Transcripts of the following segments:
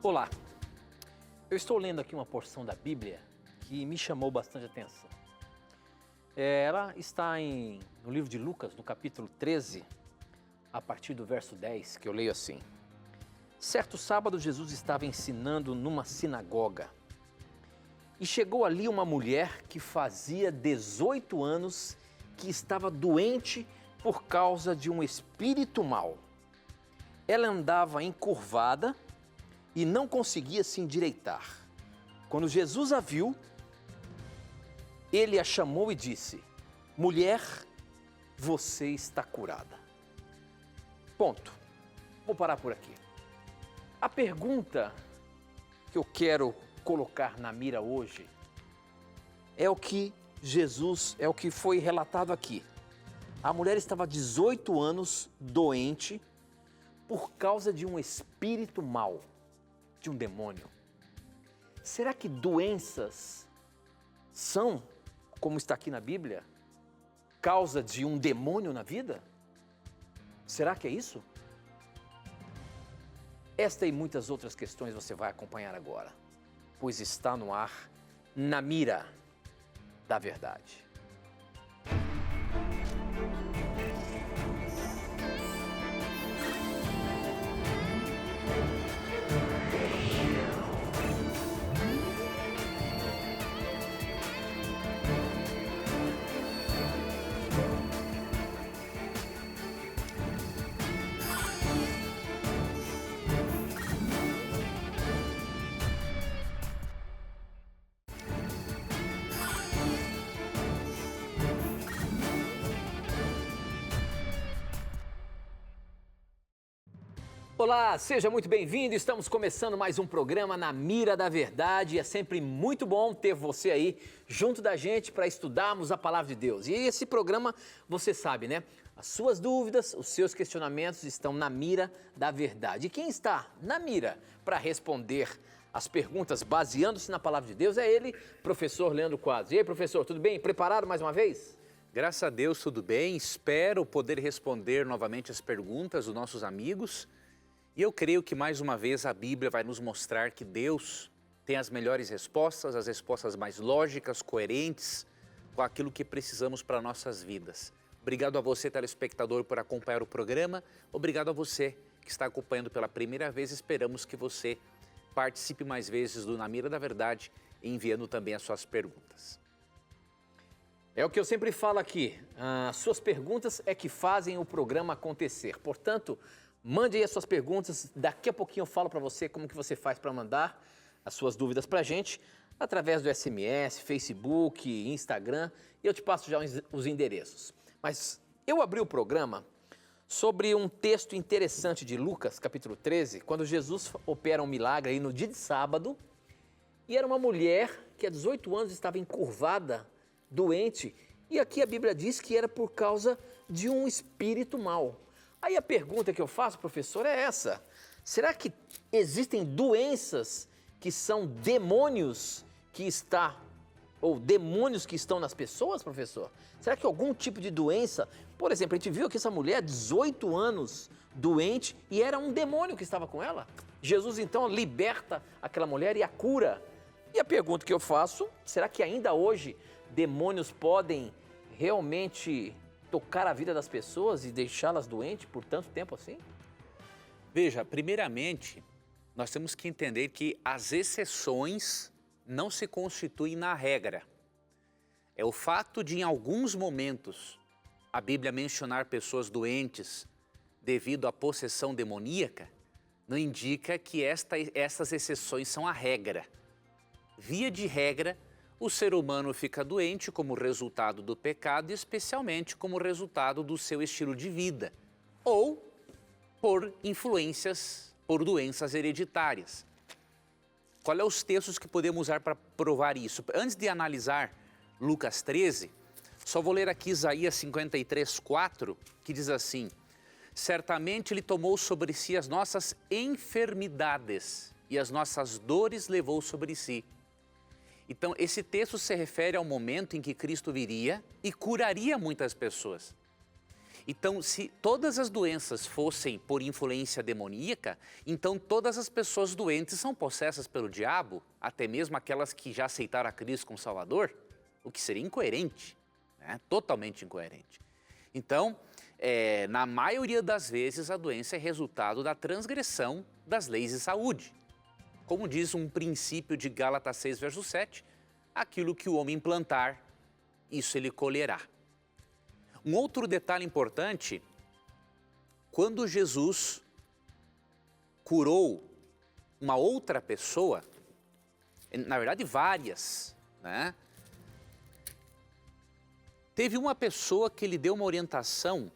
Olá, eu estou lendo aqui uma porção da Bíblia que me chamou bastante atenção. Ela está no livro de Lucas, no capítulo 13, a partir do verso 10, que eu leio assim. Certo sábado, Jesus estava ensinando numa sinagoga e chegou ali uma mulher que fazia 18 anos que estava doente por causa de um espírito mau. Ela andava encurvada e não conseguia se endireitar. Quando Jesus a viu, ele a chamou e disse: mulher, você está curada. Ponto. Vou parar por aqui. A pergunta que eu quero colocar na mira hoje é o que foi relatado aqui. A mulher estava há 18 anos doente por causa de um espírito mau, de um demônio. Será que doenças são, como está aqui na Bíblia, causa de um demônio na vida? Será que é isso? Esta e muitas outras questões você vai acompanhar agora, pois está no ar, na mira da verdade. Olá, seja muito bem-vindo. Estamos começando mais um programa Na Mira da Verdade. É sempre muito bom ter você aí junto da gente para estudarmos a Palavra de Deus. E esse programa, você sabe, né? As suas dúvidas, os seus questionamentos estão na mira da verdade. E quem está na mira para responder as perguntas baseando-se na Palavra de Deus é ele, professor Leandro Quadros. E aí, professor, tudo bem? Preparado mais uma vez? Graças a Deus, tudo bem. Espero poder responder novamente as perguntas dos nossos amigos. E eu creio que mais uma vez a Bíblia vai nos mostrar que Deus tem as melhores respostas, as respostas mais lógicas, coerentes com aquilo que precisamos para nossas vidas. Obrigado a você, telespectador, por acompanhar o programa. Obrigado a você que está acompanhando pela primeira vez. Esperamos que você participe mais vezes do Na Mira da Verdade, enviando também as suas perguntas. É o que eu sempre falo aqui, as suas perguntas é que fazem o programa acontecer. Portanto, mande aí as suas perguntas, daqui a pouquinho eu falo para você como que você faz para mandar as suas dúvidas para a gente, através do SMS, Facebook, Instagram, e eu te passo já os endereços. Mas eu abri o programa sobre um texto interessante de Lucas, capítulo 13, quando Jesus opera um milagre aí no dia de sábado, e era uma mulher que há 18 anos estava encurvada, doente, e aqui a Bíblia diz que era por causa de um espírito mau. Aí a pergunta que eu faço, professor, é essa: será que existem doenças que são demônios demônios que estão nas pessoas, professor? Será que algum tipo de doença, por exemplo, a gente viu que essa mulher, 18 anos, doente, e era um demônio que estava com ela? Jesus então liberta aquela mulher e a cura. E a pergunta que eu faço, será que ainda hoje demônios podem realmente tocar a vida das pessoas e deixá-las doentes por tanto tempo assim? Veja, primeiramente, nós temos que entender que as exceções não se constituem na regra. É o fato de, em alguns momentos, a Bíblia mencionar pessoas doentes devido à possessão demoníaca, não indica que essas exceções são a regra. Via de regra, o ser humano fica doente como resultado do pecado e especialmente como resultado do seu estilo de vida ou por influências, por doenças hereditárias. Qual é os textos que podemos usar para provar isso? Antes de analisar Lucas 13, só vou ler aqui Isaías 53:4, que diz assim: certamente ele tomou sobre si as nossas enfermidades e as nossas dores levou sobre si. Então, esse texto se refere ao momento em que Cristo viria e curaria muitas pessoas. Então, se todas as doenças fossem por influência demoníaca, então todas as pessoas doentes são possessas pelo diabo, até mesmo aquelas que já aceitaram a Cristo como Salvador, o que seria incoerente, né? Totalmente incoerente. Então, na maioria das vezes, a doença é resultado da transgressão das leis de saúde. Como diz um princípio de Gálatas 6, verso 7, aquilo que o homem plantar, isso ele colherá. Um outro detalhe importante, quando Jesus curou uma outra pessoa, na verdade várias, né? Teve uma pessoa que lhe deu uma orientação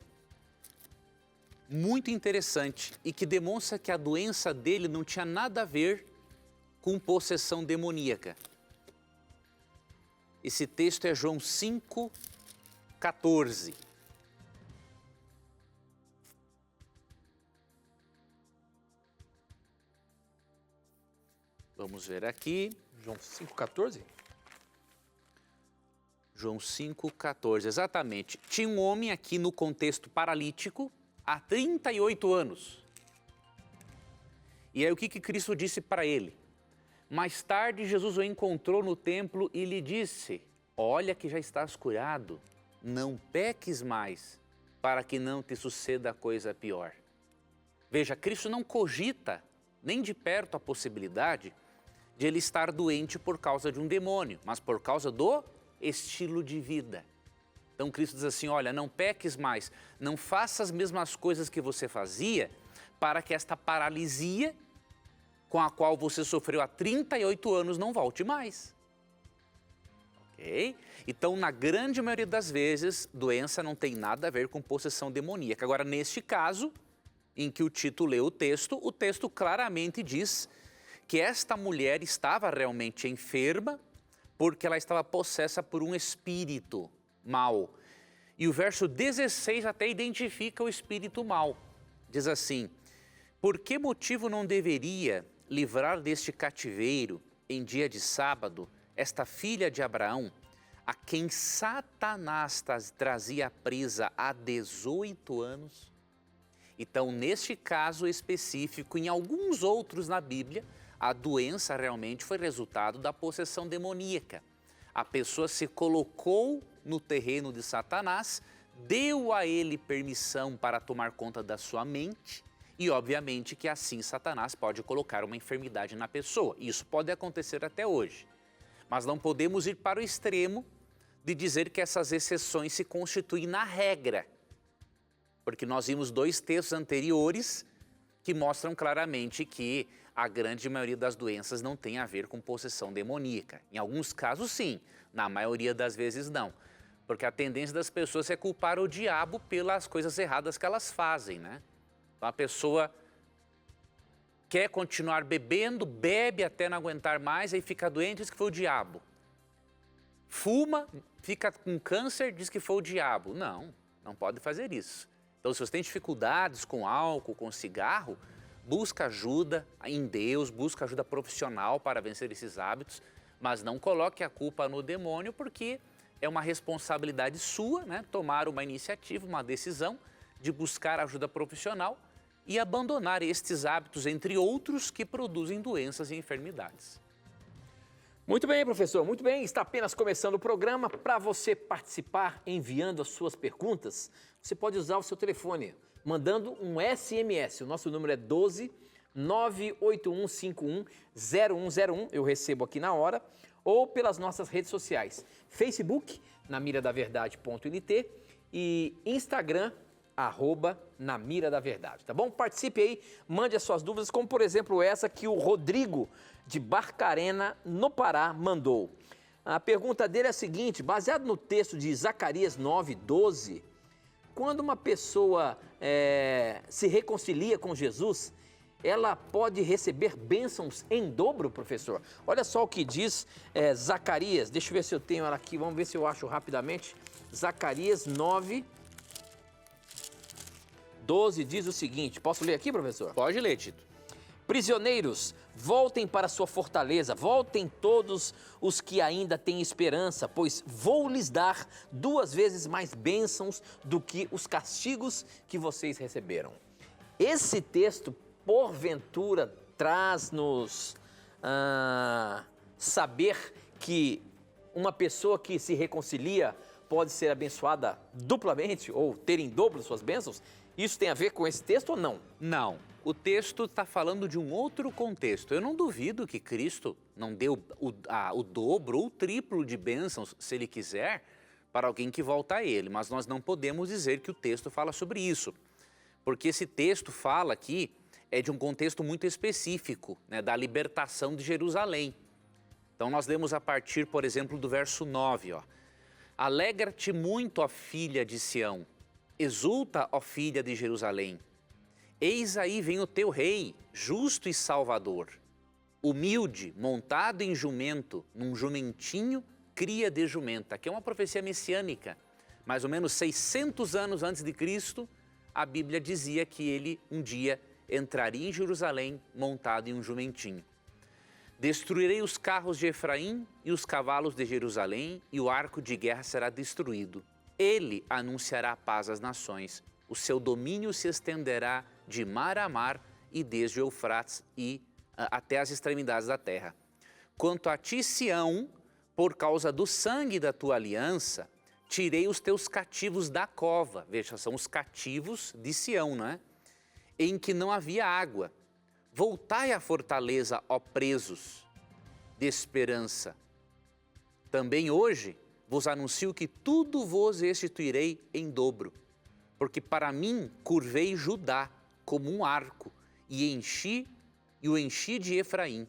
muito interessante e que demonstra que a doença dele não tinha nada a ver com possessão demoníaca. Esse texto é João 5,14. Vamos ver aqui. João 5,14? João 5,14, exatamente. Tinha um homem aqui no contexto paralítico há 38 anos. E aí o que Cristo disse para ele? Mais tarde Jesus o encontrou no templo e lhe disse, olha que já estás curado, não peques mais, para que não te suceda coisa pior. Veja, Cristo não cogita nem de perto a possibilidade de ele estar doente por causa de um demônio, mas por causa do estilo de vida. Então Cristo diz assim, olha, não peques mais, não faça as mesmas coisas que você fazia, para que esta paralisia com a qual você sofreu há 38 anos não volte mais. Ok? Então, na grande maioria das vezes, doença não tem nada a ver com possessão demoníaca. Agora, neste caso, em que o Tito leu o texto claramente diz que esta mulher estava realmente enferma porque ela estava possessa por um espírito mau. E o verso 16 até identifica o espírito mau. Diz assim, por que motivo não deveria livrar deste cativeiro, em dia de sábado, esta filha de Abraão, a quem Satanás trazia presa há 18 anos? Então, neste caso específico, em alguns outros na Bíblia, a doença realmente foi resultado da possessão demoníaca. A pessoa se colocou no terreno de Satanás, deu a ele permissão para tomar conta da sua mente e, obviamente, que assim Satanás pode colocar uma enfermidade na pessoa. Isso pode acontecer até hoje. Mas não podemos ir para o extremo de dizer que essas exceções se constituem na regra. Porque nós vimos dois textos anteriores que mostram claramente que a grande maioria das doenças não tem a ver com possessão demoníaca. Em alguns casos, sim. Na maioria das vezes, não. Porque a tendência das pessoas é culpar o diabo pelas coisas erradas que elas fazem, né? Então, a pessoa quer continuar bebendo, bebe até não aguentar mais, aí fica doente, diz que foi o diabo. Fuma, fica com câncer, diz que foi o diabo. Não, não pode fazer isso. Então, se você tem dificuldades com álcool, com cigarro, busca ajuda em Deus, busca ajuda profissional para vencer esses hábitos, mas não coloque a culpa no demônio, porque é uma responsabilidade sua, né? Tomar uma iniciativa, uma decisão de buscar ajuda profissional e abandonar estes hábitos, entre outros, que produzem doenças e enfermidades. Muito bem, professor, muito bem. Está apenas começando o programa. Para você participar enviando as suas perguntas, você pode usar o seu telefone, mandando um SMS. O nosso número é 12 98151 0101. Eu recebo aqui na hora. Ou pelas nossas redes sociais. Facebook, namiradaverdade.nt e Instagram, @namiradaverdade, tá bom? Participe aí, mande as suas dúvidas, como por exemplo essa que o Rodrigo de Barcarena, no Pará, mandou. A pergunta dele é a seguinte, baseado no texto de Zacarias 9:12, quando uma pessoa se reconcilia com Jesus, ela pode receber bênçãos em dobro, professor? Olha só o que diz Zacarias, deixa eu ver se eu tenho ela aqui, vamos ver se eu acho rapidamente. Zacarias 9:12 diz o seguinte, posso ler aqui, professor? Pode ler, Tito. Prisioneiros, voltem para sua fortaleza, voltem todos os que ainda têm esperança, pois vou lhes dar 2 vezes mais bênçãos do que os castigos que vocês receberam. Esse texto, porventura, traz-nos saber que uma pessoa que se reconcilia pode ser abençoada duplamente ou ter em dobro suas bênçãos? Isso tem a ver com esse texto ou não? Não. O texto está falando de um outro contexto. Eu não duvido que Cristo não deu o dobro ou o triplo de bênçãos, se Ele quiser, para alguém que volta a Ele. Mas nós não podemos dizer que o texto fala sobre isso. Porque esse texto fala aqui de um contexto muito específico, né, da libertação de Jerusalém. Então nós lemos a partir, por exemplo, do verso 9. Ó. Alegra-te muito, ó filha de Sião. Exulta, ó filha de Jerusalém. Eis aí vem o teu rei, justo e salvador, humilde, montado em jumento, num jumentinho, cria de jumenta, que é uma profecia messiânica. Mais ou menos 600 anos antes de Cristo, a Bíblia dizia que ele um dia entraria em Jerusalém montado em um jumentinho. Destruirei os carros de Efraim e os cavalos de Jerusalém, e o arco de guerra será destruído. Ele anunciará a paz às nações. O seu domínio se estenderá de mar a mar e desde o Eufrates e até as extremidades da terra. Quanto a ti, Sião, por causa do sangue da tua aliança, tirei os teus cativos da cova. Veja, são os cativos de Sião, não é? Em que não havia água. Voltai à fortaleza, ó presos, de esperança. Também hoje vos anuncio que tudo vos restituirei em dobro. Porque para mim curvei Judá como um arco e o enchi de Efraim.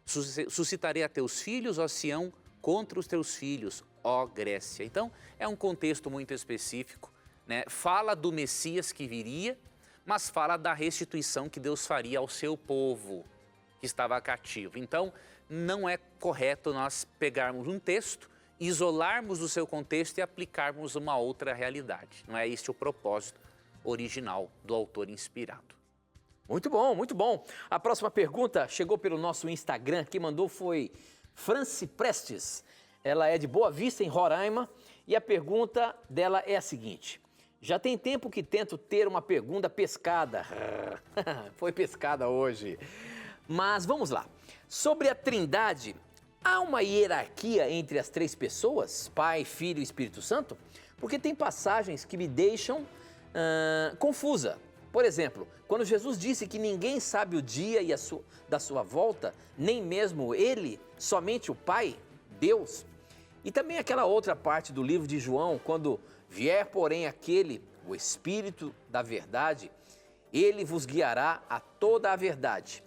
Suscitarei a teus filhos, ó Sião, contra os teus filhos, ó Grécia. Então é um contexto muito específico, né? Fala do Messias que viria, mas fala da restituição que Deus faria ao seu povo que estava cativo. Então não é correto nós pegarmos um texto, isolarmos o seu contexto e aplicarmos uma outra realidade. Não é este o propósito original do autor inspirado. Muito bom, muito bom. A próxima pergunta chegou pelo nosso Instagram. Quem mandou foi Franci Prestes. Ela é de Boa Vista, em Roraima, e a pergunta dela é a seguinte: já tem tempo que tento ter uma pergunta pescada. Foi pescada hoje. Mas vamos lá. Sobre a Trindade, há uma hierarquia entre as 3 pessoas, Pai, Filho e Espírito Santo? Porque tem passagens que me deixam confusa. Por exemplo, quando Jesus disse que ninguém sabe o dia da sua volta, nem mesmo Ele, somente o Pai, Deus. E também aquela outra parte do livro de João, quando vier, porém, aquele, o Espírito da verdade, Ele vos guiará a toda a verdade.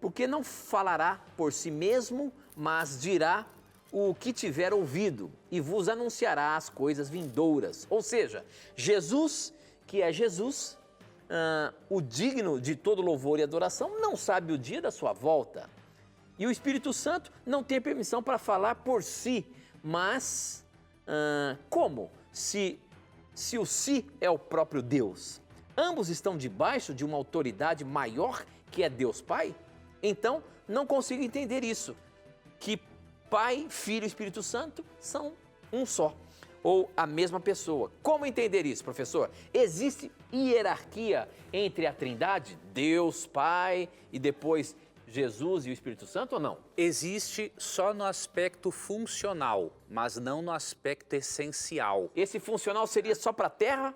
Porque não falará por si mesmo, mas dirá o que tiver ouvido e vos anunciará as coisas vindouras. Ou seja, Jesus, que é Jesus, o digno de todo louvor e adoração, não sabe o dia da sua volta. E o Espírito Santo não tem permissão para falar por si, mas como? Se o si é o próprio Deus. Ambos estão debaixo de uma autoridade maior que é Deus Pai? Então, não consigo entender isso, que Pai, Filho e Espírito Santo são um só, ou a mesma pessoa. Como entender isso, professor? Existe hierarquia entre a Trindade, Deus, Pai e depois Jesus e o Espírito Santo ou não? Existe só no aspecto funcional, mas não no aspecto essencial. Esse funcional seria só para a Terra?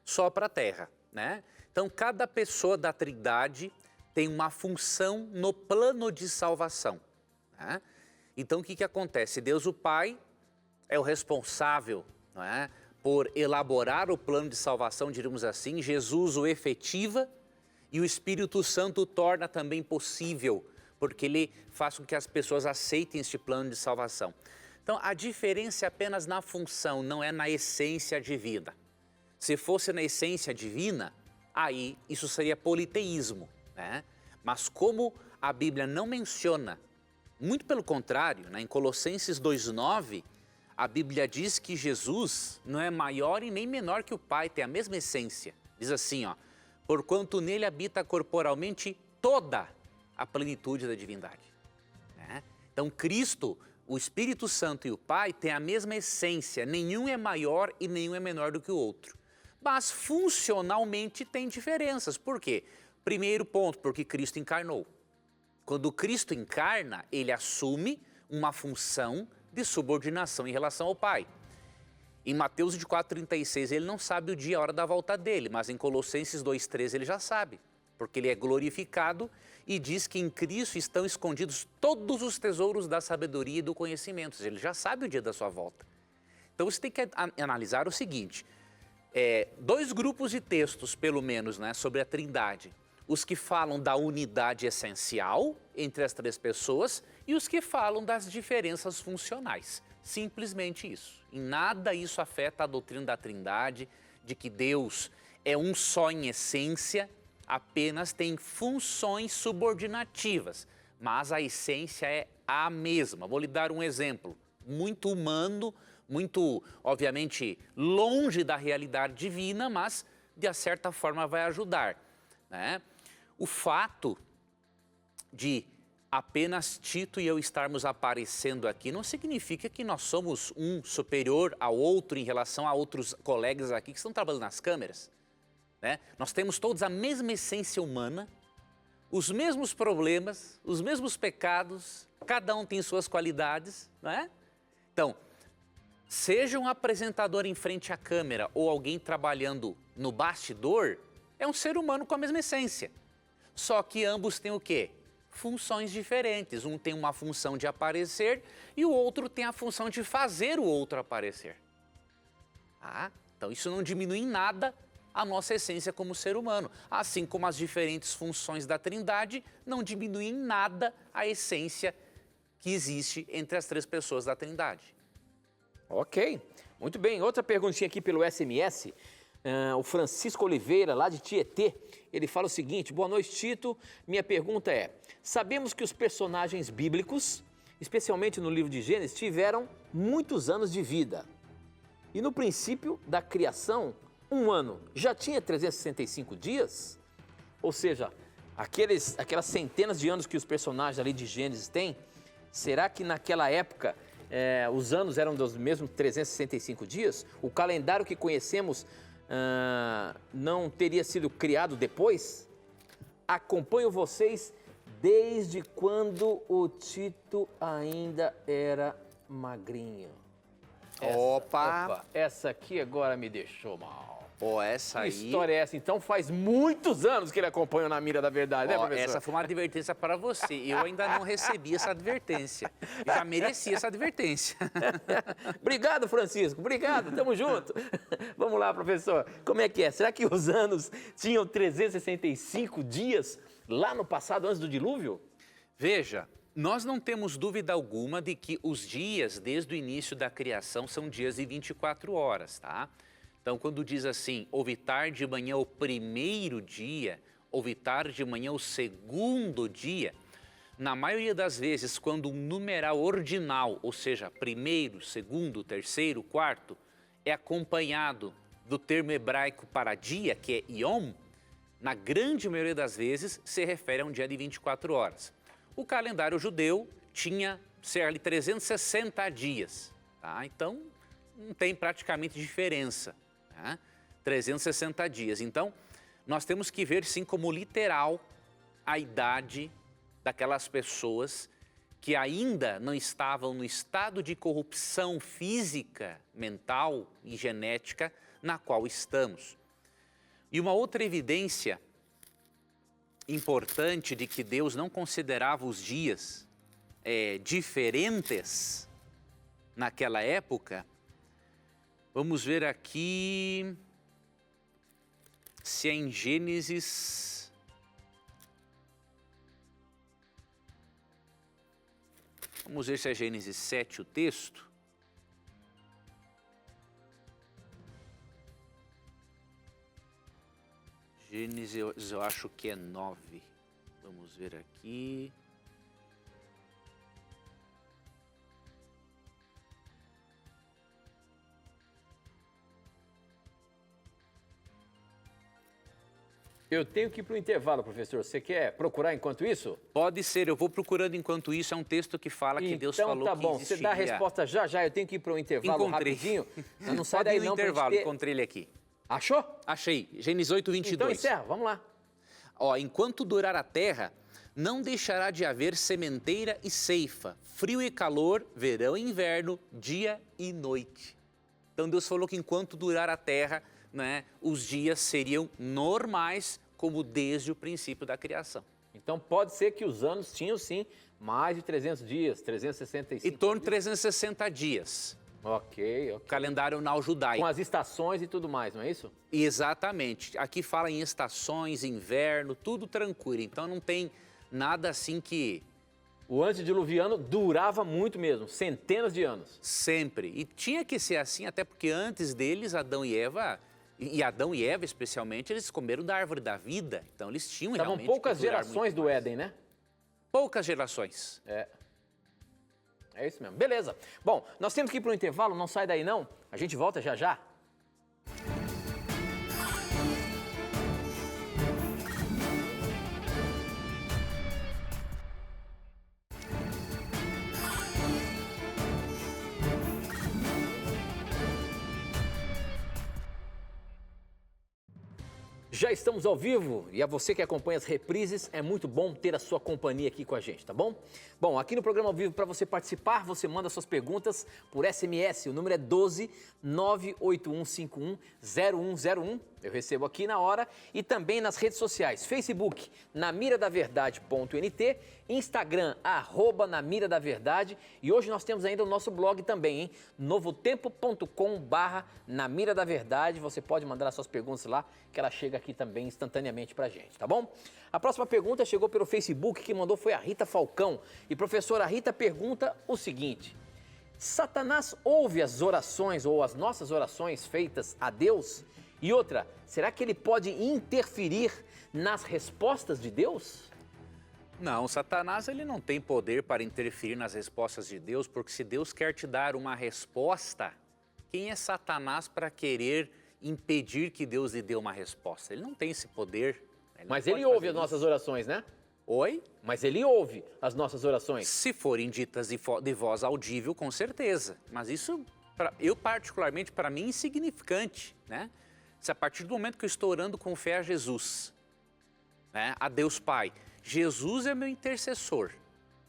Só para a Terra, né? Então, cada pessoa da Trindade tem uma função no plano de salvação, né? Então, o que acontece? Deus, o Pai, é o responsável, não é, por elaborar o plano de salvação, diríamos assim. Jesus o efetiva e o Espírito Santo o torna também possível, porque ele faz com que as pessoas aceitem este plano de salvação. Então, a diferença é apenas na função, não é na essência divina. Se fosse na essência divina, aí isso seria politeísmo, né? Mas como a Bíblia não menciona, muito pelo contrário, né? Em Colossenses 2,9, a Bíblia diz que Jesus não é maior e nem menor que o Pai, tem a mesma essência. Diz assim, ó: porquanto nele habita corporalmente toda a plenitude da divindade, né? Então Cristo, o Espírito Santo e o Pai têm a mesma essência, nenhum é maior e nenhum é menor do que o outro. Mas funcionalmente tem diferenças. Por quê? Primeiro ponto, porque Cristo encarnou. Quando Cristo encarna, ele assume uma função de subordinação em relação ao Pai. Em Mateus 24:36 ele não sabe o dia e a hora da volta dele, mas em Colossenses 2:13 ele já sabe, porque ele é glorificado e diz que em Cristo estão escondidos todos os tesouros da sabedoria e do conhecimento. Ou seja, ele já sabe o dia da sua volta. Então você tem que analisar o seguinte, dois grupos de textos, pelo menos, né, sobre a Trindade. Os que falam da unidade essencial entre as três pessoas e os que falam das diferenças funcionais. Simplesmente isso. Em nada isso afeta a doutrina da Trindade, de que Deus é um só em essência, apenas tem funções subordinativas, mas a essência é a mesma. Vou lhe dar um exemplo muito humano, muito, obviamente, longe da realidade divina, mas de certa forma vai ajudar, né? O fato de apenas Tito e eu estarmos aparecendo aqui não significa que nós somos um superior ao outro em relação a outros colegas aqui que estão trabalhando nas câmeras, né? Nós temos todos a mesma essência humana, os mesmos problemas, os mesmos pecados, cada um tem suas qualidades, né? Então, seja um apresentador em frente à câmera ou alguém trabalhando no bastidor, é um ser humano com a mesma essência. Só que ambos têm o quê? Funções diferentes. Um tem uma função de aparecer e o outro tem a função de fazer o outro aparecer. Então isso não diminui em nada a nossa essência como ser humano. Assim como as diferentes funções da Trindade não diminuem em nada a essência que existe entre as três pessoas da Trindade. Ok, muito bem. Outra perguntinha aqui pelo SMS. O Francisco Oliveira, lá de Tietê, ele fala o seguinte: boa noite, Tito. Minha pergunta é: sabemos que os personagens bíblicos, especialmente no livro de Gênesis, tiveram muitos anos de vida. E no princípio da criação, um ano já tinha 365 dias? Ou seja, aquelas centenas de anos que os personagens ali de Gênesis têm, será que naquela época os anos eram dos mesmos 365 dias? O calendário que conhecemos não teria sido criado depois? Acompanho vocês desde quando o Tito ainda era magrinho. Opa! Essa aqui agora me deixou mal. Essa aí... Que história é essa? Então faz muitos anos que ele acompanha Na Mira da Verdade, né, professor? Essa foi uma advertência para você. Eu ainda não recebi essa advertência. Eu já merecia essa advertência. Obrigado, Francisco. Obrigado. Tamo junto. Vamos lá, professor. Como é que é? Será que os anos tinham 365 dias lá no passado, antes do dilúvio? Veja, nós não temos dúvida alguma de que os dias, desde o início da criação, são dias de 24 horas, tá? Então, quando diz assim, houve tarde de manhã o primeiro dia, houve tarde de manhã o segundo dia, na maioria das vezes, quando um numeral ordinal, ou seja, primeiro, segundo, terceiro, quarto, é acompanhado do termo hebraico para dia, que é yom, na grande maioria das vezes se refere a um dia de 24 horas. O calendário judeu tinha cerca de 360 dias, tá? Então não tem praticamente diferença, tá? 360 dias. Então nós temos que ver sim como literal a idade daquelas pessoas que ainda não estavam no estado de corrupção física, mental e genética na qual estamos. E uma outra evidência importante de que Deus não considerava os dias diferentes naquela época, vamos ver aqui se é em Gênesis. Vamos ver se é Gênesis 7 o texto. Gênesis, eu acho que é 9. Vamos ver aqui. Eu tenho que ir para o intervalo, professor. Você quer procurar enquanto isso? Pode ser, eu vou procurando enquanto isso. É um texto que fala que Deus falou que Então tá bom, existiria. você dá a resposta já. Eu tenho que ir para o intervalo rapidinho. Não sai daí não. Intervalo, encontrei ele aqui. Achou? Achei, Gênesis 8, 22. Então encerra, vamos lá. Ó, enquanto durar a terra, não deixará de haver sementeira e ceifa, frio e calor, verão e inverno, dia e noite. Então Deus falou que enquanto durar a terra, né, os dias seriam normais, como desde o princípio da criação. Então pode ser que os anos tinham sim mais de 300 dias, 365 Em torno de 360 dias. Ok. Calendário nau judaico. Com as estações e tudo mais, não é isso? Exatamente. Aqui fala em estações, inverno, tudo tranquilo. Então não tem nada assim que... O antediluviano durava muito mesmo, centenas de anos. Sempre. E tinha que ser assim, até porque antes deles, Adão e Eva especialmente, eles comeram da árvore da vida. Então eles tinham Estavam realmente poucas que durar gerações muito do mais. Éden, né? Poucas gerações. É isso mesmo. Beleza. Bom, nós temos que ir para o intervalo, não sai daí não. A gente volta já. Já estamos ao vivo e a você que acompanha as reprises, é muito bom ter a sua companhia aqui com a gente, tá bom? Bom, aqui no programa ao vivo, para você participar, você manda suas perguntas por SMS, o número é 12 98151 0101, eu recebo aqui na hora, e também nas redes sociais, Facebook, namiradaverdade.nt, Instagram, @namiradaverdade, e hoje nós temos ainda o nosso blog também, hein? novotempo.com/namiradaverdade, você pode mandar as suas perguntas lá, que ela chega aqui também instantaneamente pra gente, tá bom? A próxima pergunta chegou pelo Facebook, que mandou foi a Rita Falcão. E professora Rita pergunta o seguinte: Satanás ouve as orações ou as nossas orações feitas a Deus? E outra, será que ele pode interferir nas respostas de Deus? Não, Satanás ele não tem poder para interferir nas respostas de Deus, porque se Deus quer te dar uma resposta, quem é Satanás para querer impedir que Deus lhe dê uma resposta? Ele não tem esse poder. Mas ele ouve as nossas orações, né? Oi? Mas ele ouve as nossas orações. Se forem ditas de voz audível, com certeza. Mas isso, eu particularmente, para mim, é insignificante, né? Se a partir do momento que eu estou orando com fé a Jesus, né, a Deus Pai, Jesus é meu intercessor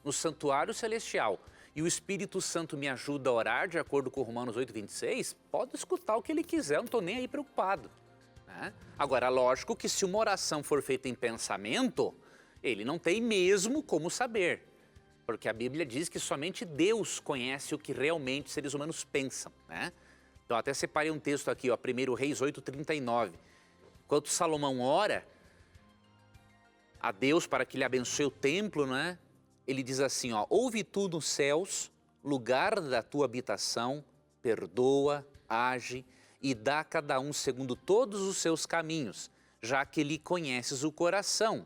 no santuário celestial e o Espírito Santo me ajuda a orar de acordo com Romanos 8:26, pode escutar o que ele quiser, eu não estou nem aí preocupado, né? Agora, lógico que se uma oração for feita em pensamento, ele não tem mesmo como saber, porque a Bíblia diz que somente Deus conhece o que realmente os seres humanos pensam, né? Então, até separei um texto aqui, ó, 1 Reis 8:39. Enquanto Salomão ora a Deus para que lhe abençoe o templo, né? Ele diz assim, ó: ouve tu nos céus, lugar da tua habitação, perdoa, age e dá a cada um segundo todos os seus caminhos, já que lhe conheces o coração,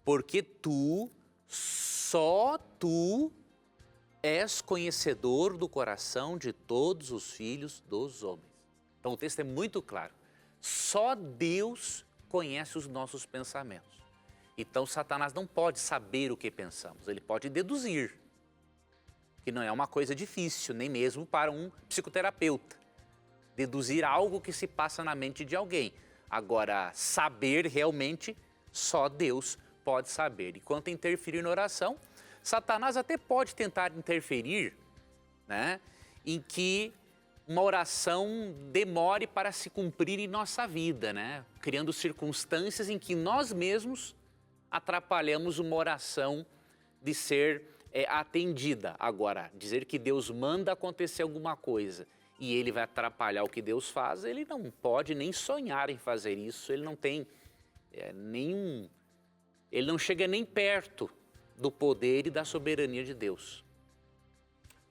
porque tu, só tu, és conhecedor do coração de todos os filhos dos homens. Então o texto é muito claro. Só Deus conhece os nossos pensamentos. Então Satanás não pode saber o que pensamos, ele pode deduzir. Que não é uma coisa difícil, nem mesmo para um psicoterapeuta. Deduzir algo que se passa na mente de alguém. Agora, saber realmente, só Deus pode saber. E quanto a interferir na oração, Satanás até pode tentar interferir, né, em que uma oração demore para se cumprir em nossa vida, né, criando circunstâncias em que nós mesmos atrapalhamos uma oração de ser atendida. Agora, dizer que Deus manda acontecer alguma coisa e ele vai atrapalhar o que Deus faz, ele não pode nem sonhar em fazer isso, ele não tem ele não chega nem perto do poder e da soberania de Deus.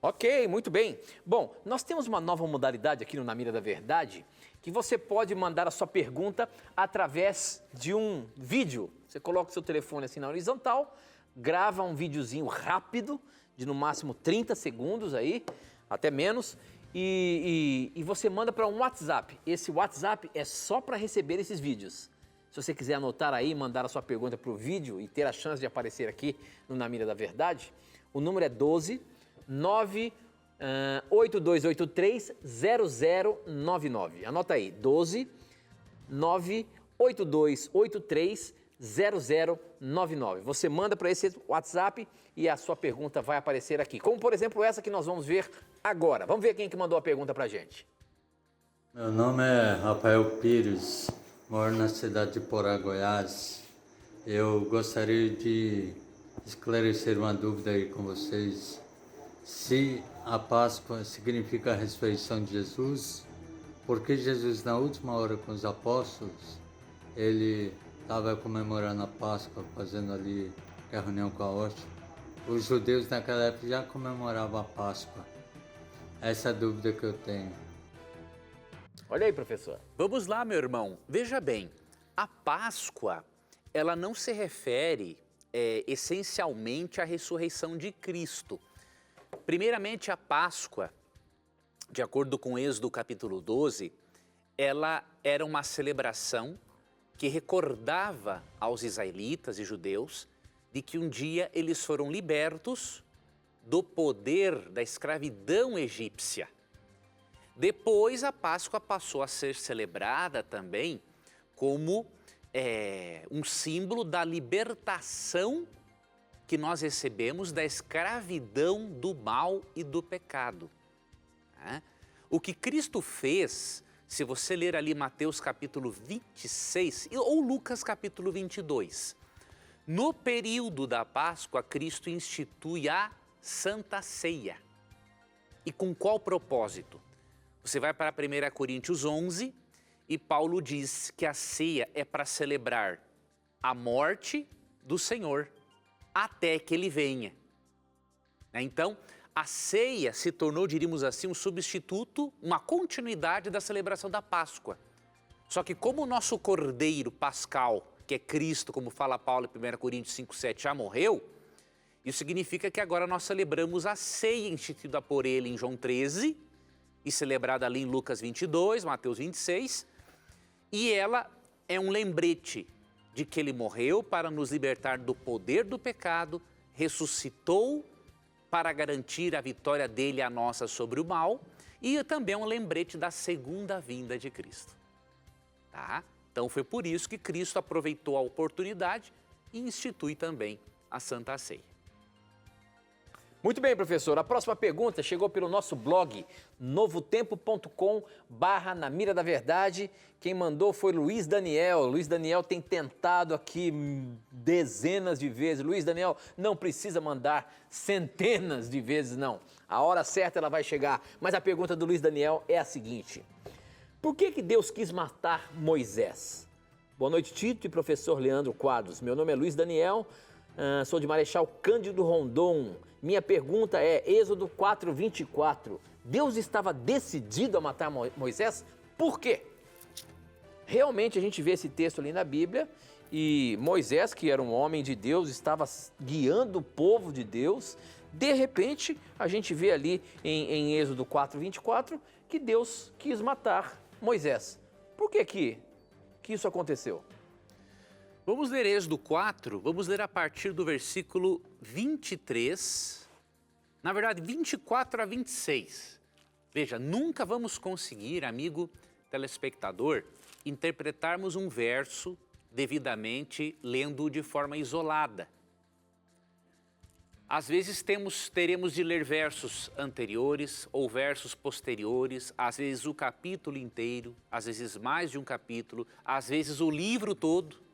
Ok, muito bem. Bom, nós temos uma nova modalidade aqui no Na Mira da Verdade, que você pode mandar a sua pergunta através de um vídeo. Você coloca o seu telefone assim na horizontal, grava um videozinho rápido, de no máximo 30 segundos aí, até menos, e você manda para um WhatsApp. Esse WhatsApp é só para receber esses vídeos. Se você quiser anotar aí, mandar a sua pergunta para o vídeo e ter a chance de aparecer aqui no Na Mira da Verdade, o número é 12 98283 0099. Anota aí, 12 98283 0099. Você manda para esse WhatsApp e a sua pergunta vai aparecer aqui. Como, por exemplo, essa que nós vamos ver agora. Vamos ver quem que mandou a pergunta para a gente. Meu nome é Rafael Pires, moro na cidade de Porá, Goiás. Eu gostaria de esclarecer uma dúvida aí com vocês. Se a Páscoa significa a ressurreição de Jesus, por que Jesus, na última hora com os apóstolos, ele estava comemorando a Páscoa, fazendo ali a reunião com a hóstia? Os judeus naquela época já comemoravam a Páscoa. Essa é a dúvida que eu tenho. Olha aí, professor. Vamos lá, meu irmão. Veja bem, a Páscoa, ela não se refere essencialmente à ressurreição de Cristo. Primeiramente, a Páscoa, de acordo com Êxodo capítulo 12, ela era uma celebração que recordava aos israelitas e judeus de que um dia eles foram libertos do poder da escravidão egípcia. Depois, a Páscoa passou a ser celebrada também como um símbolo da libertação que nós recebemos da escravidão do mal e do pecado. O que Cristo fez, se você ler ali Mateus capítulo 26 ou Lucas capítulo 22, no período da Páscoa, Cristo institui a Santa Ceia. E com qual propósito? Você vai para 1 Coríntios 11 e Paulo diz que a ceia é para celebrar a morte do Senhor até que Ele venha. Então, a ceia se tornou, diríamos assim, um substituto, uma continuidade da celebração da Páscoa. Só que como o nosso Cordeiro Pascal, que é Cristo, como fala Paulo em 1 Coríntios 5,7, já morreu, isso significa que agora nós celebramos a ceia instituída por Ele em João 13 e celebrada ali em Lucas 22, Mateus 26, e ela é um lembrete de que Ele morreu para nos libertar do poder do pecado, ressuscitou para garantir a vitória dele, a nossa, sobre o mal, e também é um lembrete da segunda vinda de Cristo. Tá? Então foi por isso que Cristo aproveitou a oportunidade e institui também a Santa Ceia. Muito bem, professor. A próxima pergunta chegou pelo nosso blog novotempo.com/Na Mira da Verdade. Quem mandou foi Luiz Daniel. Luiz Daniel tem tentado aqui dezenas de vezes. Luiz Daniel, não precisa mandar centenas de vezes, não. A hora certa ela vai chegar. Mas a pergunta do Luiz Daniel é a seguinte: por que Deus quis matar Moisés? Boa noite, Tito e professor Leandro Quadros. Meu nome é Luiz Daniel, sou de Marechal Cândido Rondon. Minha pergunta é, Êxodo 4:24, Deus estava decidido a matar Moisés? Por quê? Realmente a gente vê esse texto ali na Bíblia e Moisés, que era um homem de Deus, estava guiando o povo de Deus. De repente, a gente vê ali em Êxodo 4:24 que Deus quis matar Moisés. Por que isso aconteceu? Vamos ler Êxodo 4, vamos ler a partir do versículo 23, na verdade 24 a 26. Veja, nunca vamos conseguir, amigo telespectador, interpretarmos um verso devidamente lendo-o de forma isolada. Às vezes teremos de ler versos anteriores ou versos posteriores, às vezes o capítulo inteiro, às vezes mais de um capítulo, às vezes o livro todo.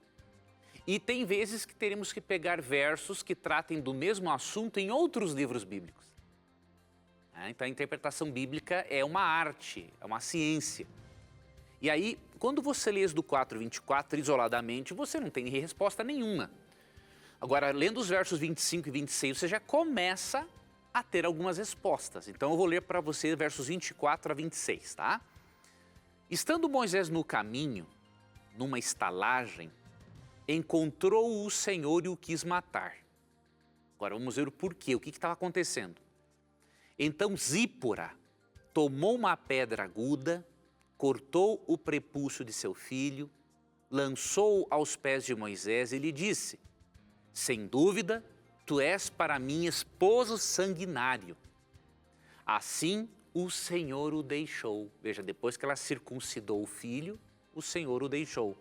E tem vezes que teremos que pegar versos que tratem do mesmo assunto em outros livros bíblicos. Então a interpretação bíblica é uma arte, é uma ciência. E aí, quando você lê do 4:24 isoladamente, você não tem resposta nenhuma. Agora, lendo os versos 25 e 26, você já começa a ter algumas respostas. Então eu vou ler para você versos 24 a 26, tá? Estando Moisés no caminho, numa estalagem, encontrou o Senhor e o quis matar. Agora vamos ver o porquê, o que estava acontecendo. Então Zípora tomou uma pedra aguda, cortou o prepúcio de seu filho, lançou aos pés de Moisés e lhe disse: sem dúvida, tu és para mim esposo sanguinário. Assim o Senhor o deixou. Veja, depois que ela circuncidou o filho, o Senhor o deixou.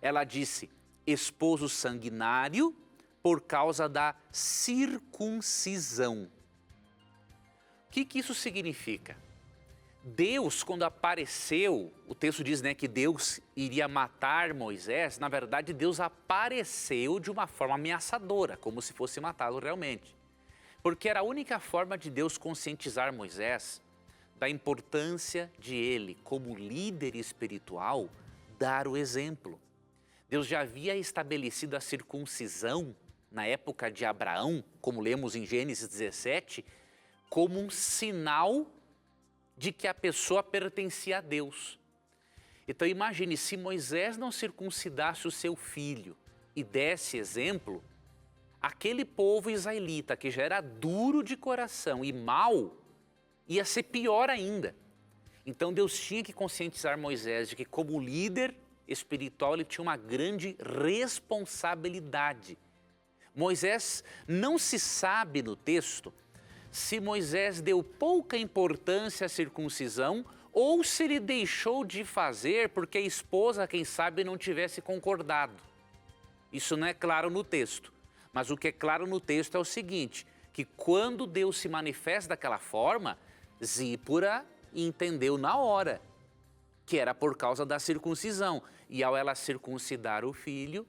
Ela disse: esposo sanguinário por causa da circuncisão. O que isso significa? Deus, quando apareceu, o texto diz, né, que Deus iria matar Moisés. Na verdade, Deus apareceu de uma forma ameaçadora, como se fosse matá-lo realmente. Porque era a única forma de Deus conscientizar Moisés da importância de ele, como líder espiritual, dar o exemplo. Deus já havia estabelecido a circuncisão na época de Abraão, como lemos em Gênesis 17, como um sinal de que a pessoa pertencia a Deus. Então imagine, se Moisés não circuncidasse o seu filho e desse exemplo, aquele povo israelita que já era duro de coração e mau, ia ser pior ainda. Então Deus tinha que conscientizar Moisés de que, como líder espiritual, ele tinha uma grande responsabilidade. Moisés, não se sabe no texto se Moisés deu pouca importância à circuncisão ou se ele deixou de fazer porque a esposa, quem sabe, não tivesse concordado. Isso não é claro no texto, mas o que é claro no texto é o seguinte, que quando Deus se manifesta daquela forma, Zípora entendeu na hora que era por causa da circuncisão. E ao ela circuncidar o filho,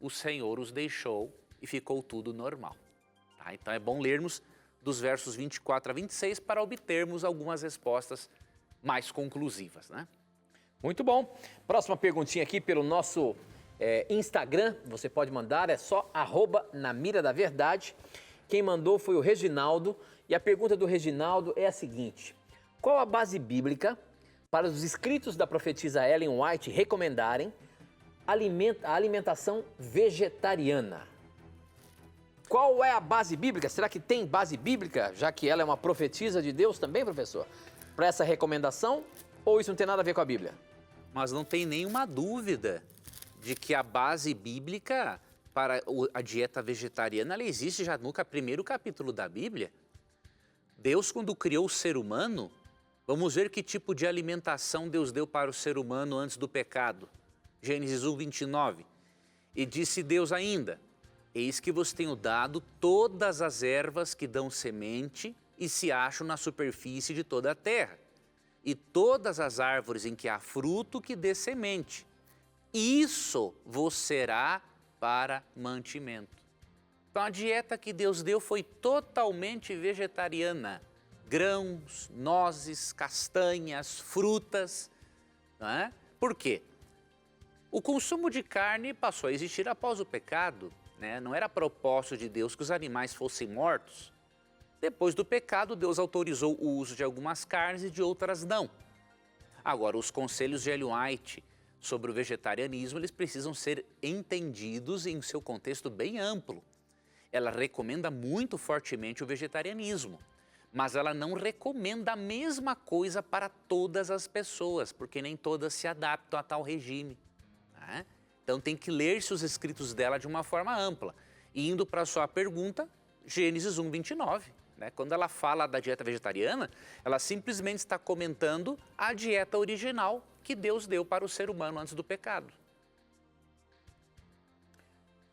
o Senhor os deixou e ficou tudo normal. Tá? Então é bom lermos dos versos 24 a 26 para obtermos algumas respostas mais conclusivas, né? Muito bom. Próxima perguntinha aqui pelo nosso Instagram, você pode mandar, é só @naMiraDaVerdade. Quem mandou foi o Reginaldo e a pergunta do Reginaldo é a seguinte: qual a base bíblica para os escritos da profetisa Ellen White recomendarem a alimentação vegetariana? Qual é a base bíblica? Será que tem base bíblica, já que ela é uma profetisa de Deus também, professor, para essa recomendação? Ou isso não tem nada a ver com a Bíblia? Mas não tem nenhuma dúvida de que a base bíblica para a dieta vegetariana, ela existe já no primeiro capítulo da Bíblia. Deus, quando criou o ser humano, vamos ver que tipo de alimentação Deus deu para o ser humano antes do pecado. Gênesis 1, 29. E disse Deus ainda: eis que vos tenho dado todas as ervas que dão semente e se acham na superfície de toda a terra, e todas as árvores em que há fruto que dê semente. Isso vos será para mantimento. Então a dieta que Deus deu foi totalmente vegetariana. Grãos, nozes, castanhas, frutas. Não é? Por quê? O consumo de carne passou a existir após o pecado. Não era propósito de Deus que os animais fossem mortos. Depois do pecado, Deus autorizou o uso de algumas carnes e de outras não. Agora, os conselhos de Ellen White sobre o vegetarianismo, eles precisam ser entendidos em seu contexto bem amplo. Ela recomenda muito fortemente o vegetarianismo, mas ela não recomenda a mesma coisa para todas as pessoas, porque nem todas se adaptam a tal regime. Né? Então tem que ler-se os escritos dela de uma forma ampla. E indo para a sua pergunta, Gênesis 1, 29. Quando ela fala da dieta vegetariana, ela simplesmente está comentando a dieta original que Deus deu para o ser humano antes do pecado.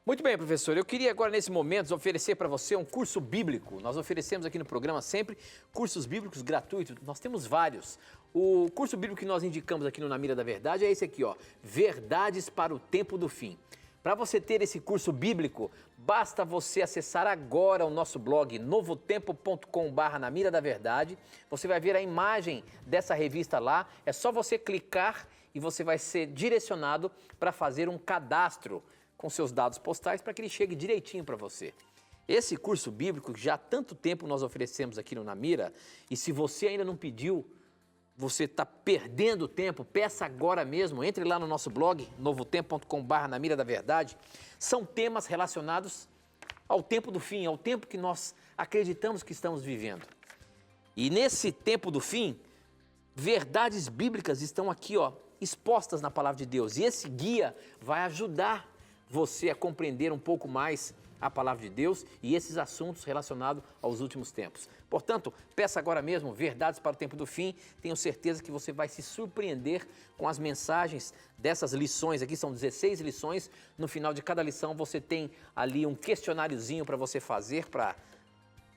Muito bem, professor. Eu queria agora, nesse momento, oferecer para você um curso bíblico. Nós oferecemos aqui no programa sempre cursos bíblicos gratuitos. Nós temos vários. O curso bíblico que nós indicamos aqui no Na Mira da Verdade é esse aqui, ó, Verdades para o Tempo do Fim. Para você ter esse curso bíblico, basta você acessar agora o nosso blog novotempo.com/Na Mira da Verdade. Você vai ver a imagem dessa revista lá. É só você clicar e você vai ser direcionado para fazer um cadastro com seus dados postais para que ele chegue direitinho para você. Esse curso bíblico que já há tanto tempo nós oferecemos aqui no Na Mira, e se você ainda não pediu, você está perdendo tempo, peça agora mesmo, entre lá no nosso blog, novotempo.com/Na Mira da Verdade. São temas relacionados ao tempo do fim, ao tempo que nós acreditamos que estamos vivendo. E nesse tempo do fim, verdades bíblicas estão aqui, ó, expostas na palavra de Deus. E esse guia vai ajudar você a compreender um pouco mais a palavra de Deus e esses assuntos relacionados aos últimos tempos. Portanto, peça agora mesmo Verdades para o Tempo do Fim. Tenho certeza que você vai se surpreender com as mensagens dessas lições. Aqui são 16 lições. No final de cada lição você tem ali um questionáriozinho para você fazer para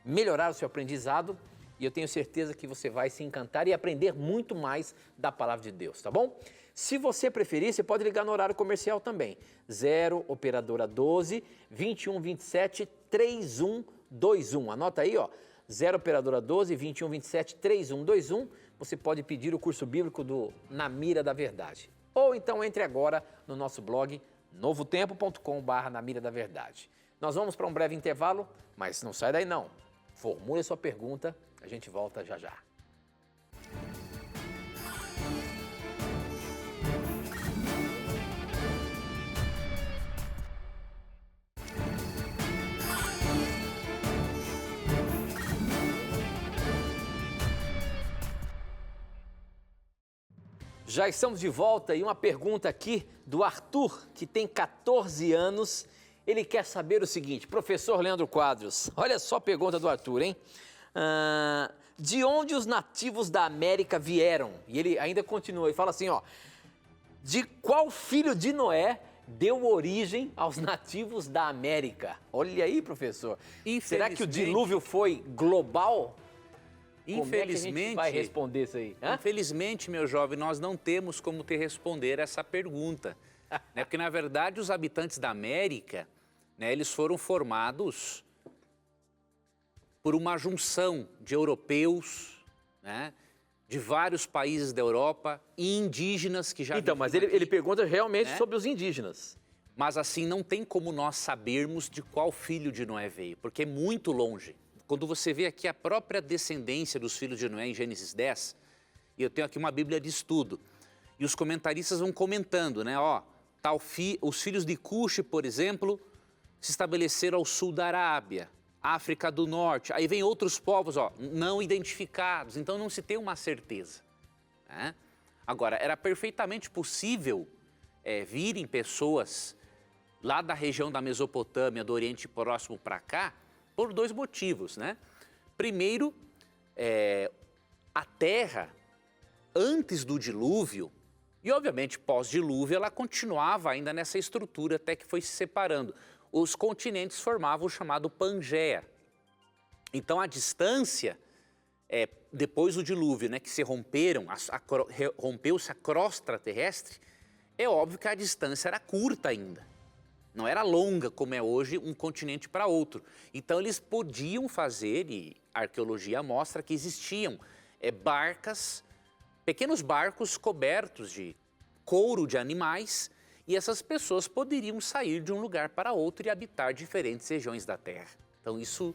melhorar o seu aprendizado. E eu tenho certeza que você vai se encantar e aprender muito mais da palavra de Deus, tá bom? Se você preferir, você pode ligar no horário comercial também. 0 operadora 12 21 27 3121. Anota aí, ó. 0 operadora 12 21 27 3121. Você pode pedir o curso bíblico do Na Mira da Verdade. Ou então entre agora no nosso blog novotempo.com/Na Mira da Verdade. Nós vamos para um breve intervalo, mas não sai daí não. Formule a sua pergunta, a gente volta já já. Já estamos de volta e uma pergunta aqui do Arthur, que tem 14 anos. Ele quer saber o seguinte: professor Leandro Quadros, olha só a pergunta do Arthur, hein? De onde os nativos da América vieram? E ele ainda continua e fala assim, ó: de qual filho de Noé deu origem aos nativos da América? Olha aí, professor. Será que o dilúvio foi global? Como é que a gente vai responder isso aí? Infelizmente, meu jovem, nós não temos como te responder essa pergunta. Né? Porque, na verdade, os habitantes da América, né, eles foram formados por uma junção de europeus, né, de vários países da Europa e indígenas que já Então, mas ele pergunta realmente, né, sobre os indígenas. Mas assim, não tem como nós sabermos de qual filho de Noé veio, porque é muito longe. Quando você vê aqui a própria descendência dos filhos de Noé em Gênesis 10, e eu tenho aqui uma Bíblia de estudo, e os comentaristas vão comentando, né? Ó, os filhos de Cuxi, por exemplo, se estabeleceram ao sul da Arábia, África do Norte. Aí vem outros povos, ó, não identificados, então não se tem uma certeza, né? Agora, era perfeitamente possível virem pessoas lá da região da Mesopotâmia, do Oriente Próximo para cá, por dois motivos, né? Primeiro, a Terra, antes do dilúvio, e obviamente pós-dilúvio, ela continuava ainda nessa estrutura até que foi se separando. Os continentes formavam o chamado Pangeia. Então a distância, depois do dilúvio, né, que se rompeu-se a crosta terrestre, é óbvio que a distância era curta ainda. Não era longa como é hoje um continente para outro. Então eles podiam fazer, e a arqueologia mostra que existiam pequenos barcos cobertos de couro de animais, e essas pessoas poderiam sair de um lugar para outro e habitar diferentes regiões da Terra. Então isso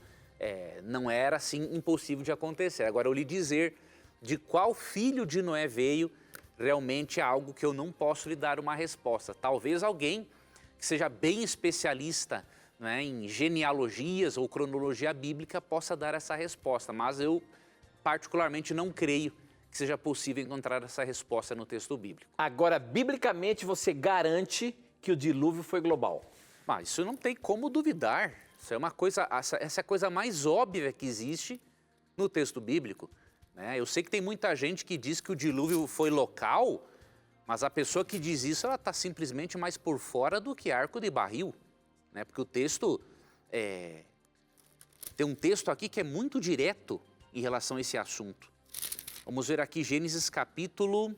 não era assim impossível de acontecer. Agora, eu lhe dizer de qual filho de Noé veio, realmente é algo que eu não posso lhe dar uma resposta. Talvez alguém que seja bem especialista, né, em genealogias ou cronologia bíblica possa dar essa resposta, mas eu particularmente não creio que seja possível encontrar essa resposta no texto bíblico. Agora, biblicamente, você garante que o dilúvio foi global? Mas isso não tem como duvidar. Isso é essa é a coisa mais óbvia que existe no texto bíblico, né? Eu sei que tem muita gente que diz que o dilúvio foi local, mas a pessoa que diz isso, ela está simplesmente mais por fora do que arco de barril, né? Porque o texto, tem um texto aqui que é muito direto em relação a esse assunto. Vamos ver aqui Gênesis capítulo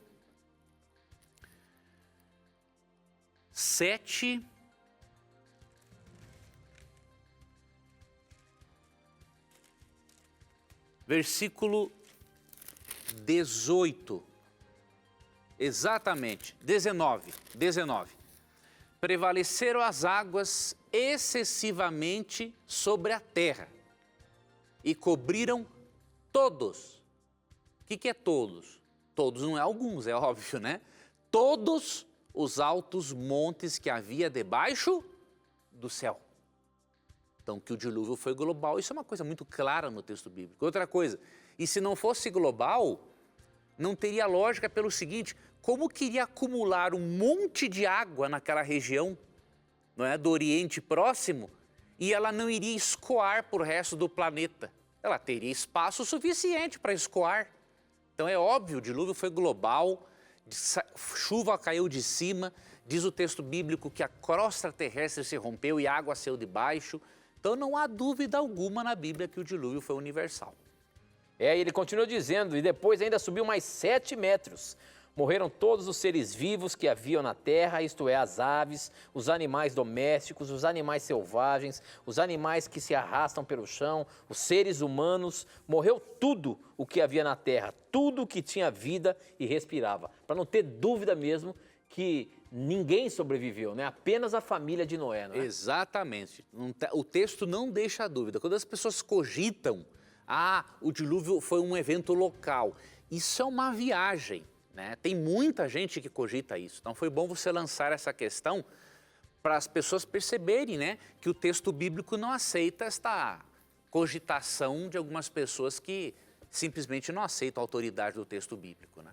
7, versículo 18. Exatamente, 19. Prevaleceram as águas excessivamente sobre a terra e cobriram todos. O que é todos? Todos não é alguns, é óbvio, né? Todos os altos montes que havia debaixo do céu. Então, que o dilúvio foi global, isso é uma coisa muito clara no texto bíblico. Outra coisa, e se não fosse global, não teria lógica pelo seguinte: como queria acumular um monte de água naquela região, não é, do Oriente Próximo, e ela não iria escoar para o resto do planeta. Ela teria espaço suficiente para escoar. Então é óbvio, o dilúvio foi global, chuva caiu de cima, diz o texto bíblico que a crosta terrestre se rompeu e a água saiu de baixo. Então não há dúvida alguma na Bíblia que o dilúvio foi universal. Ele continua dizendo, e depois ainda subiu mais 7 metros. Morreram todos os seres vivos que haviam na terra, isto é, as aves, os animais domésticos, os animais selvagens, os animais que se arrastam pelo chão, os seres humanos. Morreu tudo o que havia na terra, tudo o que tinha vida e respirava. Para não ter dúvida mesmo que ninguém sobreviveu, né? Apenas a família de Noé, não é? Exatamente. O texto não deixa dúvida. Quando as pessoas cogitam, o dilúvio foi um evento local, isso é uma viagem. Né? Tem muita gente que cogita isso, então foi bom você lançar essa questão para as pessoas perceberem, né, que o texto bíblico não aceita esta cogitação de algumas pessoas que simplesmente não aceitam a autoridade do texto bíblico. Né?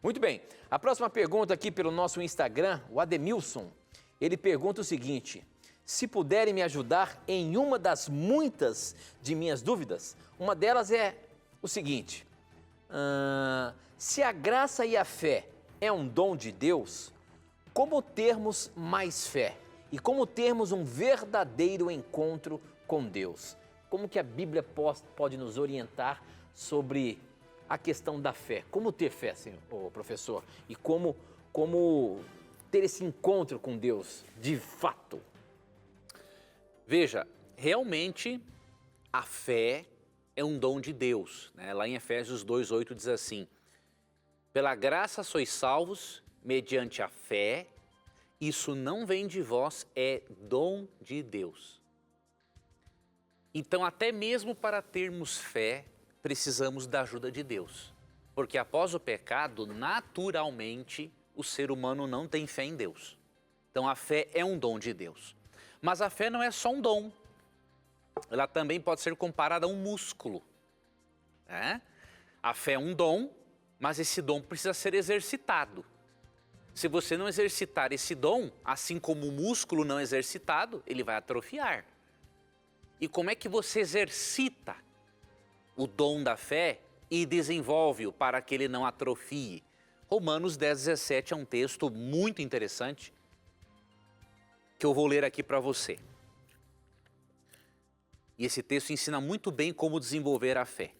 Muito bem, a próxima pergunta aqui pelo nosso Instagram, o Ademilson, ele pergunta o seguinte: se puderem me ajudar em uma das muitas de minhas dúvidas, uma delas é o seguinte: se a graça e a fé é um dom de Deus, como termos mais fé? E como termos um verdadeiro encontro com Deus? Como que a Bíblia pode nos orientar sobre a questão da fé? Como ter fé, senhor, professor? E como ter esse encontro com Deus de fato? Veja, realmente a fé é um dom de Deus. Né? Lá em Efésios 2:8 diz assim: pela graça sois salvos, mediante a fé, isso não vem de vós, é dom de Deus. Então, até mesmo para termos fé, precisamos da ajuda de Deus. Porque após o pecado, naturalmente, o ser humano não tem fé em Deus. Então, a fé é um dom de Deus. Mas a fé não é só um dom. Ela também pode ser comparada a um músculo. Né? A fé é um dom, mas esse dom precisa ser exercitado. Se você não exercitar esse dom, assim como o músculo não exercitado, ele vai atrofiar. E como é que você exercita o dom da fé e desenvolve-o para que ele não atrofie? Romanos 10:17 é um texto muito interessante que eu vou ler aqui para você. E esse texto ensina muito bem como desenvolver a fé.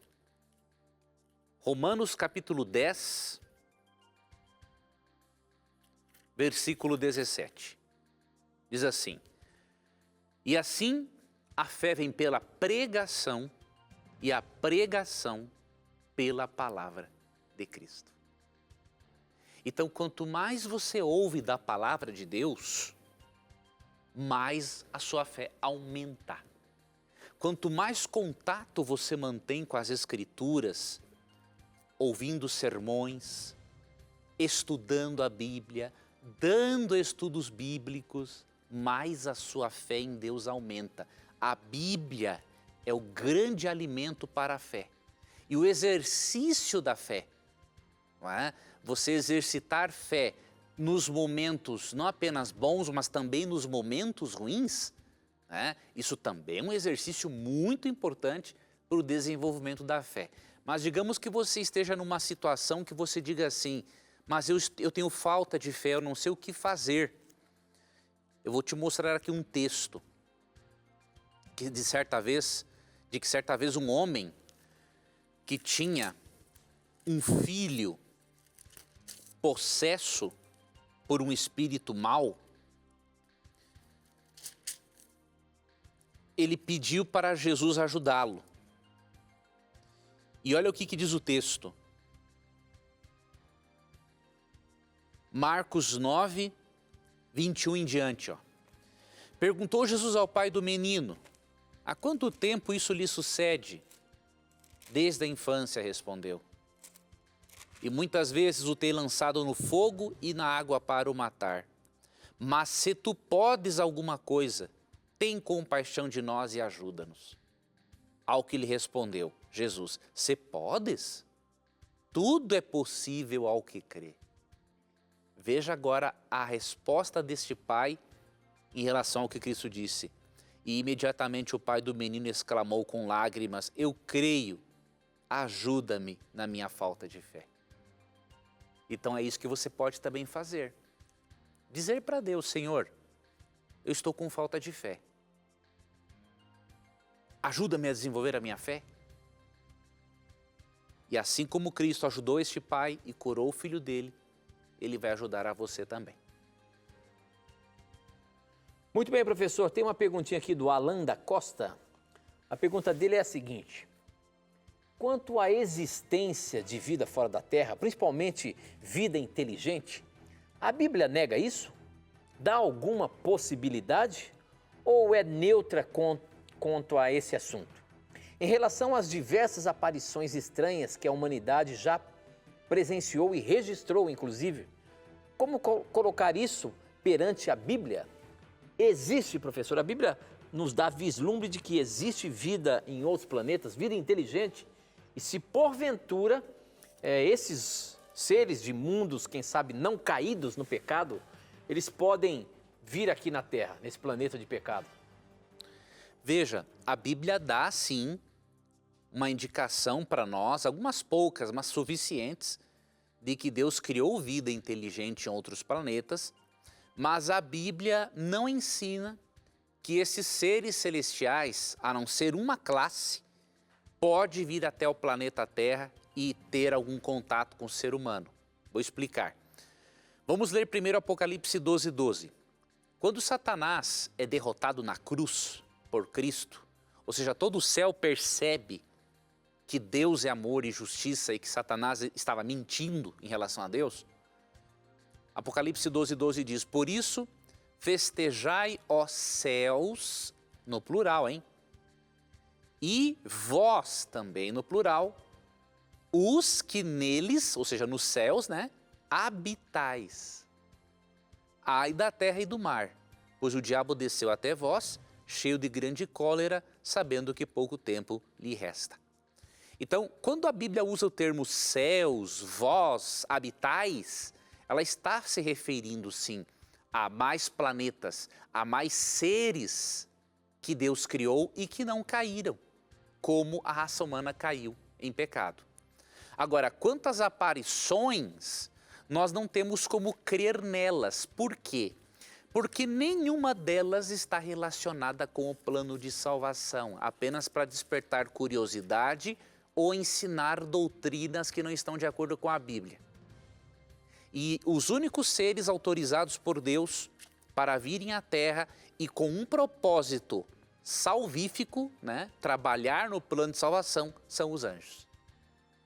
Romanos capítulo 10, versículo 17. Diz assim: e assim a fé vem pela pregação e a pregação pela palavra de Cristo. Então, quanto mais você ouve da palavra de Deus, mais a sua fé aumenta. Quanto mais contato você mantém com as Escrituras, ouvindo sermões, estudando a Bíblia, dando estudos bíblicos, mais a sua fé em Deus aumenta. A Bíblia é o grande alimento para a fé. E o exercício da fé, não é? Você exercitar fé nos momentos não apenas bons, mas também nos momentos ruins, né? Isso também é um exercício muito importante para o desenvolvimento da fé. Mas digamos que você esteja numa situação que você diga assim: mas eu tenho falta de fé, eu não sei o que fazer. Eu vou te mostrar aqui um texto que de certa vez um homem que tinha um filho possesso por um espírito mau, ele pediu para Jesus ajudá-lo. E olha o que diz o texto. Marcos 9, 21 em diante. Perguntou Jesus ao pai do menino: há quanto tempo isso lhe sucede? Desde a infância, respondeu. E muitas vezes o tem lançado no fogo e na água para o matar. Mas se tu podes alguma coisa, tem compaixão de nós e ajuda-nos. Ao que lhe respondeu Jesus: se podes? Tudo é possível ao que crê. Veja agora a resposta deste pai em relação ao que Cristo disse. E imediatamente o pai do menino exclamou com lágrimas: eu creio, ajuda-me na minha falta de fé. Então é isso que você pode também fazer. Dizer para Deus: Senhor, eu estou com falta de fé. Ajuda-me a desenvolver a minha fé. E assim como Cristo ajudou este pai e curou o filho dele, ele vai ajudar a você também. Muito bem, professor. Tem uma perguntinha aqui do Alan da Costa. A pergunta dele é a seguinte: quanto à existência de vida fora da Terra, principalmente vida inteligente, a Bíblia nega isso? Dá alguma possibilidade? Ou é neutra quanto a esse assunto? Em relação às diversas aparições estranhas que a humanidade já presenciou e registrou, inclusive, como colocar isso perante a Bíblia? Existe, professor, a Bíblia nos dá vislumbre de que existe vida em outros planetas, vida inteligente, e se porventura esses seres de mundos, quem sabe, não caídos no pecado, eles podem vir aqui na Terra, nesse planeta de pecado. Veja, a Bíblia dá sim uma indicação para nós, algumas poucas, mas suficientes, de que Deus criou vida inteligente em outros planetas, mas a Bíblia não ensina que esses seres celestiais, a não ser uma classe, pode vir até o planeta Terra e ter algum contato com o ser humano. Vou explicar. Vamos ler primeiro Apocalipse 12:12. Quando Satanás é derrotado na cruz por Cristo, ou seja, todo o céu percebe que Deus é amor e justiça e que Satanás estava mentindo em relação a Deus, Apocalipse 12:12 diz: por isso festejai, ó céus, no plural, hein? E vós também, no plural, os que neles, ou seja, nos céus, né, habitais. Ai da terra e do mar, pois o diabo desceu até vós, cheio de grande cólera, sabendo que pouco tempo lhe resta. Então, quando a Bíblia usa o termo céus, vós, habitais, ela está se referindo, sim, a mais planetas, a mais seres que Deus criou e que não caíram, como a raça humana caiu em pecado. Agora, quanto às aparições, nós não temos como crer nelas. Por quê? Porque nenhuma delas está relacionada com o plano de salvação, apenas para despertar curiosidade ou ensinar doutrinas que não estão de acordo com a Bíblia. E os únicos seres autorizados por Deus para virem à Terra e com um propósito salvífico, né, trabalhar no plano de salvação, são os anjos.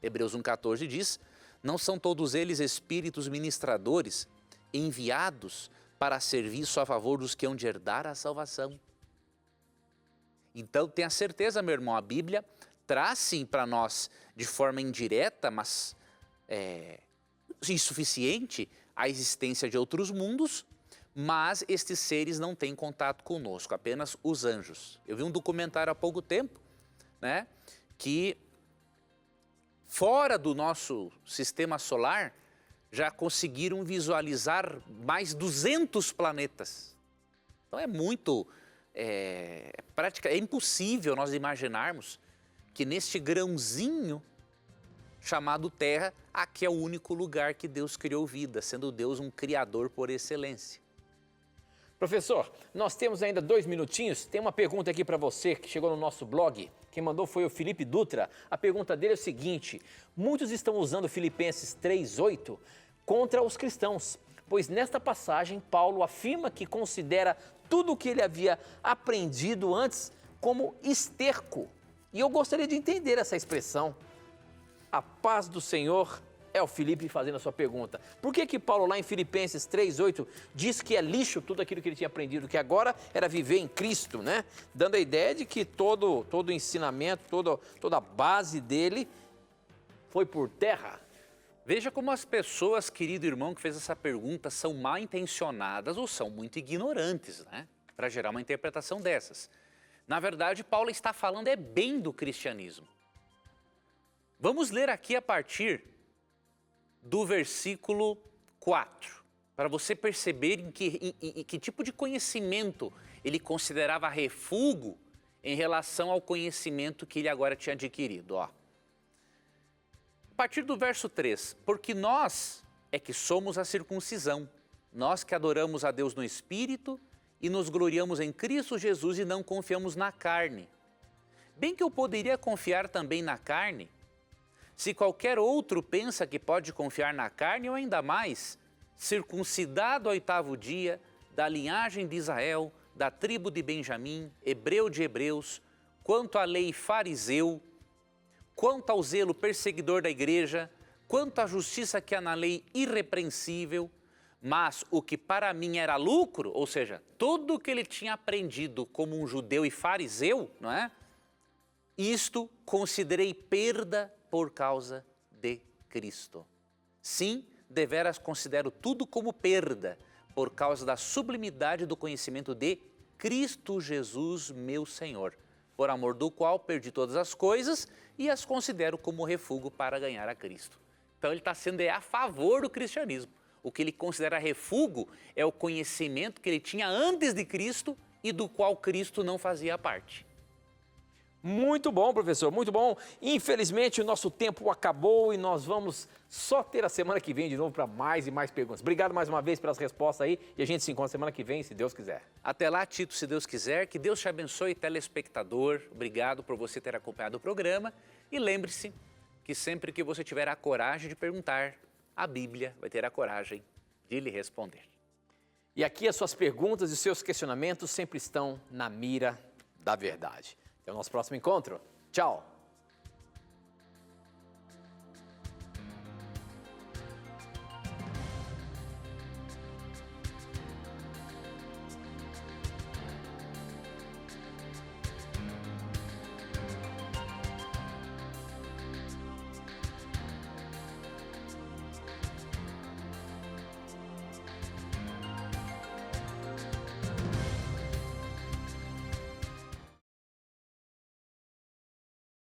Hebreus 1,14 diz: não são todos eles espíritos ministradores enviados para serviço a favor dos que hão de herdar a salvação. Então tenha certeza, meu irmão, a Bíblia traz sim para nós de forma indireta, mas insuficiente, a existência de outros mundos, mas estes seres não têm contato conosco, apenas os anjos. Eu vi um documentário há pouco tempo, né, que fora do nosso sistema solar já conseguiram visualizar mais 200 planetas. Então é impossível nós imaginarmos que neste grãozinho chamado Terra, aqui é o único lugar que Deus criou vida, sendo Deus um criador por excelência. Professor, nós temos ainda 2 minutinhos. Tem uma pergunta aqui para você que chegou no nosso blog. Quem mandou foi o Felipe Dutra. A pergunta dele é o seguinte: muitos estão usando Filipenses 3:8 contra os cristãos, pois nesta passagem Paulo afirma que considera tudo o que ele havia aprendido antes como esterco. E eu gostaria de entender essa expressão. A paz do Senhor. É o Felipe fazendo a sua pergunta. Por que Paulo lá em Filipenses 3:8 diz que é lixo tudo aquilo que ele tinha aprendido, que agora era viver em Cristo, né? Dando a ideia de que todo o ensinamento, toda a base dele foi por terra. Veja como as pessoas, querido irmão, que fez essa pergunta, são mal intencionadas ou são muito ignorantes, né? Para gerar uma interpretação dessas. Na verdade, Paulo está falando bem do cristianismo. Vamos ler aqui a partir do versículo 4, para você perceber em que tipo de conhecimento ele considerava refúgio em relação ao conhecimento que ele agora tinha adquirido. Ó. A partir do verso 3, porque nós é que somos a circuncisão, nós que adoramos a Deus no Espírito e nos gloriamos em Cristo Jesus e não confiamos na carne. Bem que eu poderia confiar também na carne, se qualquer outro pensa que pode confiar na carne, ou ainda mais, circuncidado ao 8º dia, da linhagem de Israel, da tribo de Benjamim, hebreu de hebreus, quanto à lei fariseu, quanto ao zelo perseguidor da igreja, quanto à justiça que há na lei irrepreensível, mas o que para mim era lucro, ou seja, tudo o que ele tinha aprendido como um judeu e fariseu, não é? Isto considerei perda por causa de Cristo. Sim, deveras considero tudo como perda, por causa da sublimidade do conhecimento de Cristo Jesus, meu Senhor, por amor do qual perdi todas as coisas e as considero como refúgio para ganhar a Cristo. Então ele está sendo a favor do cristianismo. O que ele considera refúgio é o conhecimento que ele tinha antes de Cristo e do qual Cristo não fazia parte. Muito bom, professor, muito bom. Infelizmente, o nosso tempo acabou e nós vamos só ter a semana que vem de novo para mais e mais perguntas. Obrigado mais uma vez pelas respostas aí e a gente se encontra semana que vem, se Deus quiser. Até lá, Tito, se Deus quiser. Que Deus te abençoe, telespectador. Obrigado por você ter acompanhado o programa. E lembre-se que sempre que você tiver a coragem de perguntar, a Bíblia vai ter a coragem de lhe responder. E aqui as suas perguntas e os seus questionamentos sempre estão na mira da verdade. Até o nosso próximo encontro. Tchau!